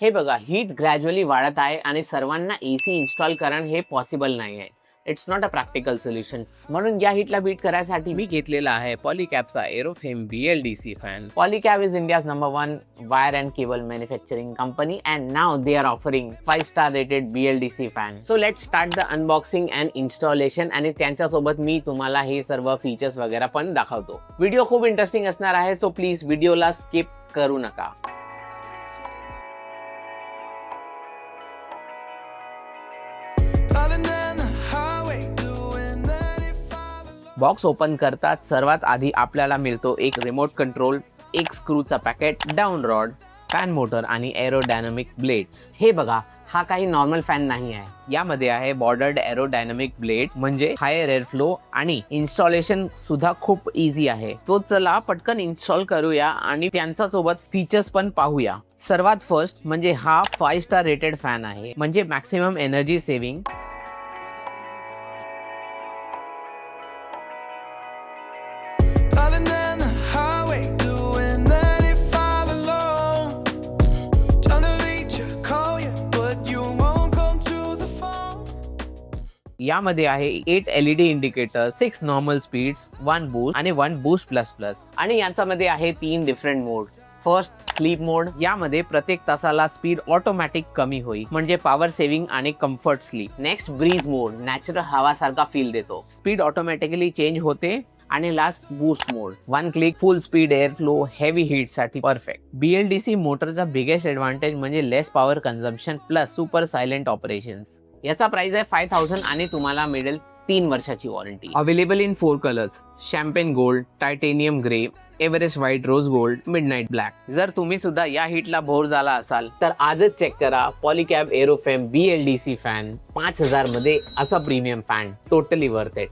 हे बघा, heat gradually वाढत आहे आणि सर्वांना एसी इन्स्टॉल करणं हे पॉसिबल नाही आहे. It's not a practical solution. म्हणून या हीटला बीट करायसाठी मी घेतलेला आहे पॉलीकॅबचा एरोफेम BLDC fan. Polycab is India's number 1 wire and cable manufacturing company and now they are offering 5 star rated BLDC fan. So let's start the unboxing and installation आणि त्यांच्यासोबत मी तुम्हाला हे सर्व फीचर्स वगैरे पण दाखवतो. व्हिडिओ खूप इंटरेस्टिंग असणार आहे, सो प्लीज व्हिडिओला स्किप करू नका. बॉक्स ओपन करतात सर्वात आधी आपल्याला मिळतो एक रिमोट कंट्रोल, एक स्क्रूचा packet, down rod, fan motor आणि एरोडायनामिक ब्लेड्स. हे बघा, हा काही नॉर्मल फॅन नाही आहे. यामध्ये आहे बॉर्डर्ड एरोडायनामिक ब्लेड म्हणजे हायर एअर फ्लो आणि इन्स्टॉलेशन सुद्धा खूप इझी आहे. तो चला पटकन इन्स्टॉल करूया आणि त्यांच्या सोबत फीचर्स पण पाहूया. सर्वात फर्स्ट म्हणजे हा 5 स्टार रेटेड फॅन आहे, म्हणजे मॅक्सिमम एनर्जी सेव्हिंग. यामध्ये आहे 8 LED indicator, 6 normal speeds, 1 boost आणि 1 बूस्ट प्लस प्लस. आणि यांच्यामध्ये आहे 3 डिफरंट मोड. फर्स्ट स्लीप मोड, यामध्ये प्रत्येक तासाला स्पीड ऑटोमॅटिक कमी होईल म्हणजे पॉवर सेव्हिंग आणि कम्फर्ट स्लीप. नेक्स्ट ब्रीज मोड, नॅचरल हवा सारखा फील देतो, स्पीड ऑटोमॅटिकली चेंज होते. आणि लास्ट बूस्ट मोड, 1 क्लिक फुल speed air flow, heavy heat साठी परफेक्ट. BLDC मोटरचा बिगेस्ट ॲडव्हान्टेज म्हणजे लेस power consumption plus super silent operations. याचा प्राइस आहे 5000 आणि तुम्हाला मिळेल 3 वर्षाची warranty. Available in 4 colours, champagne gold, titanium grey, Everest white rose gold, midnight black. जर तुम्ही सुद्धा या हीटला बोर झाला असाल तर आजच चेक करा पॉलीकॅब एरोफेम BLDC फॅन. 5000 मध्ये असा premium fan, totally worth it.